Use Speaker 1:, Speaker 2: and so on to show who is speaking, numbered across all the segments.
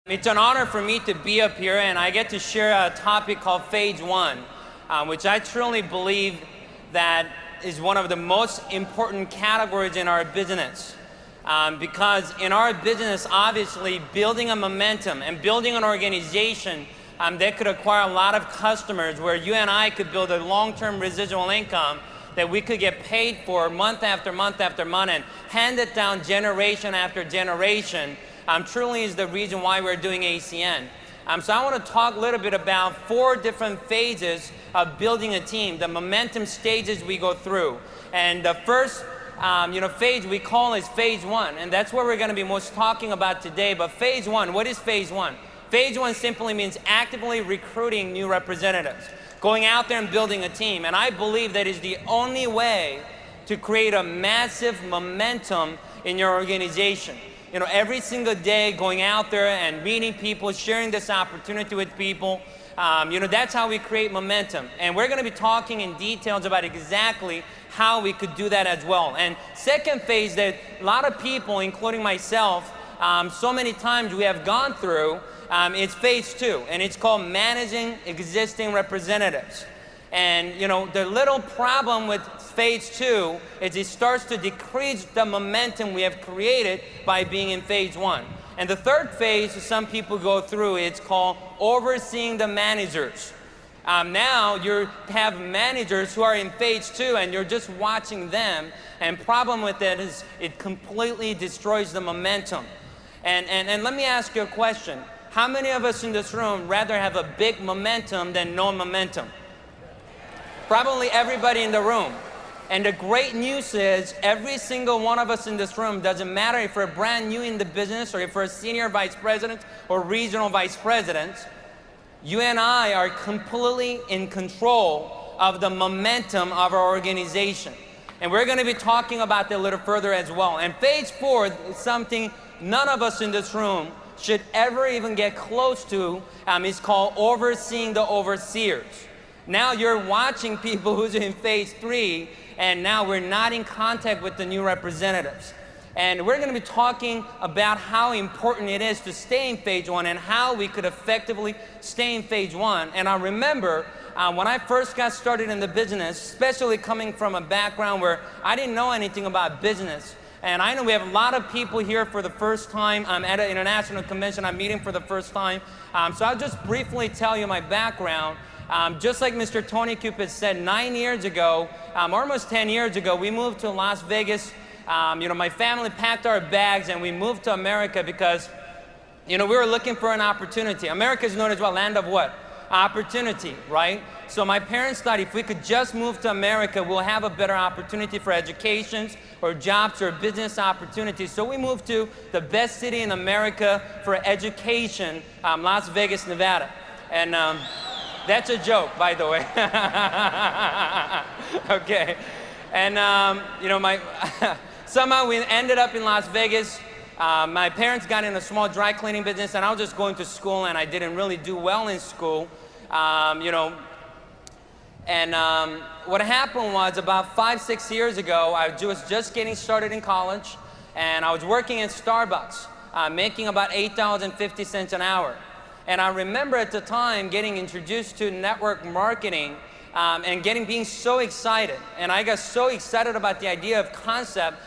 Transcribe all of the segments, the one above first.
Speaker 1: It's an honor for me to be up here, and I get to share a topic called Phase 1, which I truly believe that is one of the most important categories in our business. Because in our business, obviously, building a momentum and building an organization that could acquire a lot of customers, where you and I could build a long-term residual income that we could get paid for month after month after month and hand it down generation after generation, truly is the reason why we're doing ACN. So I want to talk a little bit about 4 different phases of building a team, the momentum stages we go through. And the first phase we call is Phase 1, and that's what we're going to be most talking about today. But Phase 1, what is Phase 1? Phase 1 simply means actively recruiting new representatives, going out there and building a team. And I believe that is the only way to create a massive momentum in your organization. Every single day going out there and meeting people, sharing this opportunity with people, that's how we create momentum. And we're going to be talking in details about exactly how we could do that as well. And second phase that a lot of people, including myself, so many times we have gone through, it's Phase 2, and it's called managing existing representatives. And the little problem with Phase 2 is it starts to decrease the momentum we have created by being in Phase 1. And the third phase some people go through, it's called overseeing the managers. Now you have managers who are in Phase 2 and you're just watching them, and problem with that is it completely destroys the momentum. And let me ask you a question. How many of us in this room rather have a big momentum than no momentum? Probably everybody in the room. And the great news is every single one of us in this room, doesn't matter if we're brand new in the business or if we're senior vice president or regional vice presidents, you and I are completely in control of the momentum of our organization. And we're going to be talking about that a little further as well. And Phase 4 is something none of us in this room should ever even get close to. It's called overseeing the overseers. Now you're watching people who's in Phase 3, and now we're not in contact with the new representatives. And we're going to be talking about how important it is to stay in Phase 1 and how we could effectively stay in Phase 1. And I remember when I first got started in the business, especially coming from a background where I didn't know anything about business. And I know we have a lot of people here for the first time. I'm at an international convention. I'm meeting for the first time. So I'll just briefly tell you my background. Just like Mr. Tony Cupid said, 9 years ago, almost 10 years ago, we moved to Las Vegas. My family packed our bags and we moved to America because, we were looking for an opportunity. America is known as what? Land of what? Opportunity, right? So my parents thought if we could just move to America, we'll have a better opportunity for educations or jobs or business opportunities. So we moved to the best city in America for education, Las Vegas, Nevada. And that's a joke, by the way. Okay. And, somehow we ended up in Las Vegas. My parents got in a small dry cleaning business, and I was just going to school, and I didn't really do well in school. What happened was about 5-6 years ago, I was just getting started in college, and I was working at Starbucks, making about $8.50 an hour. And I remember at the time getting introduced to network marketing and being so excited. And I got so excited about the idea of concept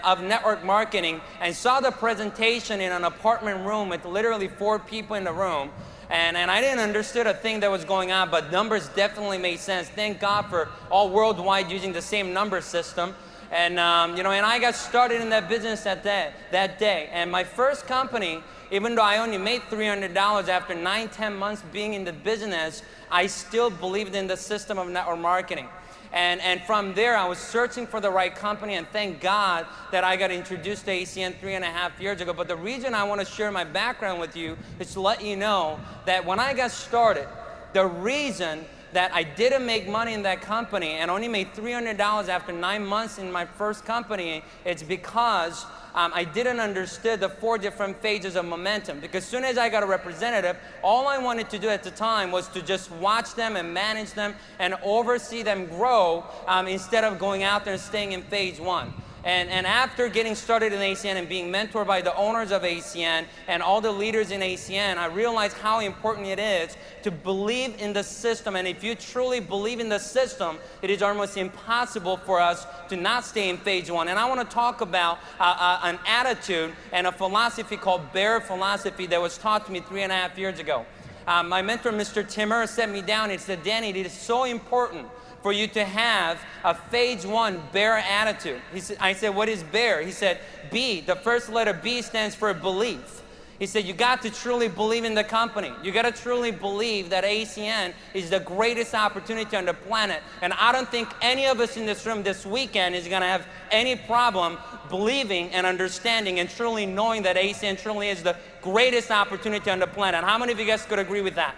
Speaker 1: of network marketing and saw the presentation in an apartment room with literally 4 people in the room. And I didn't understand a thing that was going on, but numbers definitely made sense. Thank God for all worldwide using the same number system. And, and I got started in that business that day. And my first company, even though I only made $300 after 9-10 months being in the business, I still believed in the system of network marketing. And from there, I was searching for the right company, and thank God that I got introduced to ACN 3.5 years ago. But the reason I want to share my background with you is to let you know that when I got started, the reason that I didn't make money in that company and only made $300 after 9 months in my first company, it's because I didn't understand the 4 different phases of momentum. Because as soon as I got a representative, all I wanted to do at the time was to just watch them and manage them and oversee them grow instead of going out there and staying in Phase 1. And after getting started in ACN and being mentored by the owners of ACN and all the leaders in ACN, I realized how important it is to believe in the system. And if you truly believe in the system, it is almost impossible for us to not stay in phase one. And I want to talk about an attitude and a philosophy called Bear philosophy that was taught to me 3.5 years ago. My mentor, Mr. Timmer, set me down and said, Danny, it is so important for you to have a phase one Bear attitude. I said, what is Bear? He said, B, the first letter B stands for belief. He said, you got to truly believe in the company. You got to truly believe that ACN is the greatest opportunity on the planet. And I don't think any of us in this room this weekend is going to have any problem believing and understanding and truly knowing that ACN truly is the greatest opportunity on the planet. How many of you guys could agree with that?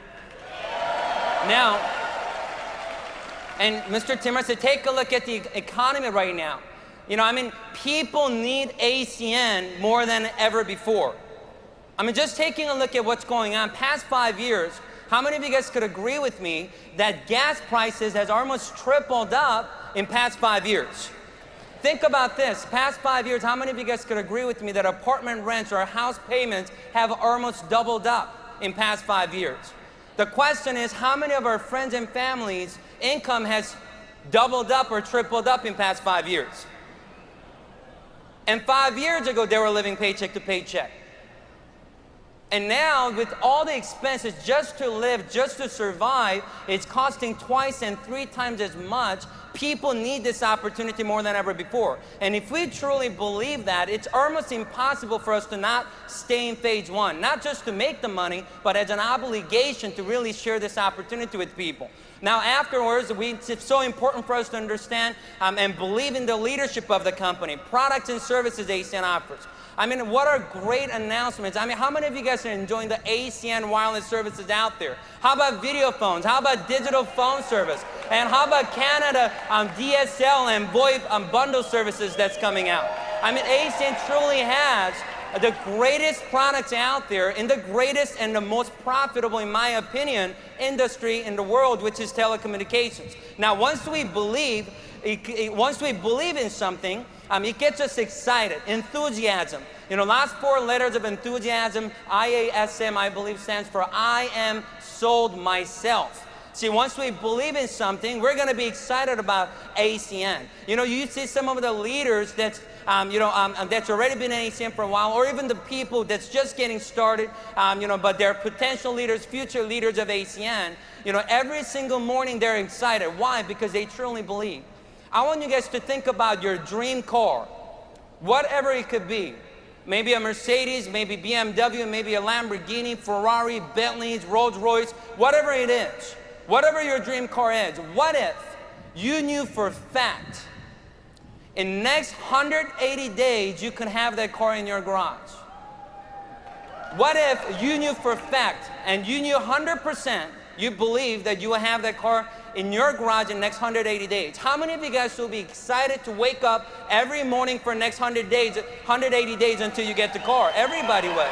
Speaker 1: Now, and Mr. Timmer said, take a look at the economy right now. You know, I mean, people need ACN more than ever before. I mean, just taking a look at what's going on, past 5 years, how many of you guys could agree with me that gas prices has almost tripled up in past 5 years? Think about this, past 5 years, how many of you guys could agree with me that apartment rents or house payments have almost doubled up in past 5 years? The question is, how many of our friends and families' income has doubled up or tripled up in past 5 years? And 5 years ago, they were living paycheck to paycheck. And now, with all the expenses just to live, just to survive, it's costing twice and 3 times as much. People need this opportunity more than ever before. And if we truly believe that, it's almost impossible for us to not stay in phase one, not just to make the money, but as an obligation to really share this opportunity with people. Now afterwards, it's so important for us to understand and believe in the leadership of the company, products and services ACN offers. I mean, what are great announcements? I mean, how many of you guys are enjoying the ACN wireless services out there? How about video phones? How about digital phone service? And how about Canada DSL and VoIP bundle services that's coming out? I mean, ACN truly has the greatest products out there in the greatest and the most profitable, in my opinion, industry in the world, which is telecommunications. Now, once we believe in something, it gets us excited, enthusiasm. You know, last 4 letters of enthusiasm, IASM, I believe, stands for I am sold myself. See, once we believe in something, we're going to be excited about ACN. You know, you see some of the leaders that's, that's already been in ACN for a while, or even the people that's just getting started, but they're potential leaders, future leaders of ACN. You know, every single morning they're excited. Why? Because they truly believe. I want you guys to think about your dream car, whatever it could be. Maybe a Mercedes, maybe BMW, maybe a Lamborghini, Ferrari, Bentleys, Rolls Royce, whatever it is, whatever your dream car is. What if you knew for a fact in the next 180 days you could have that car in your garage? What if you knew for a fact and you knew 100%, you believe that you will have that car in your garage in the next 180 days? How many of you guys will be excited to wake up every morning for the next 180 days until you get the car? Everybody would.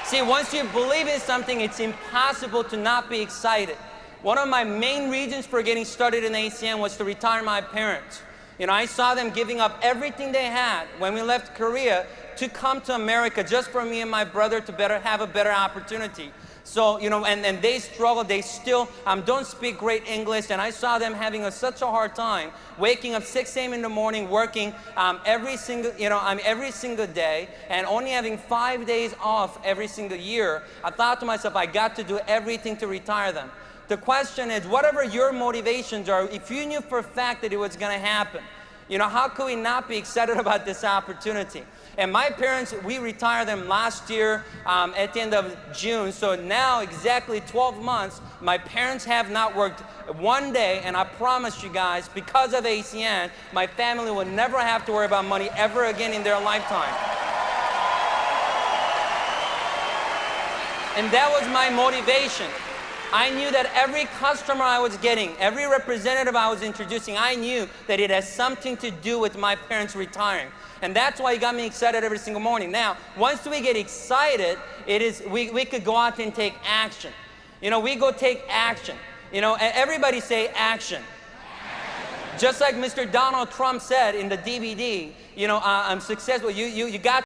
Speaker 1: See, once you believe in something, it's impossible to not be excited. One of my main reasons for getting started in ACN was to retire my parents. You know, I saw them giving up everything they had when we left Korea to come to America just for me and my brother to have a better opportunity. So, you know, and they struggle, they still don't speak great English, and I saw them having such a hard time, waking up 6 a.m. in the morning, working every single day, and only having 5 days off every single year. I thought to myself, I got to do everything to retire them. The question is, whatever your motivations are, if you knew for a fact that it was going to happen, you know, how could we not be excited about this opportunity? And my parents, we retired them last year at the end of June. So now, exactly 12 months, my parents have not worked one day. And I promise you guys, because of ACN, my family will never have to worry about money ever again in their lifetime. And that was my motivation. I knew that every customer I was getting, every representative I was introducing, I knew that it has something to do with my parents retiring. And that's why it got me excited every single morning. Now, once we get excited, we could go out and take action. You know, we go take action. You know, everybody say action. Just like Mr. Donald Trump said in the DVD, you know, I'm successful. You got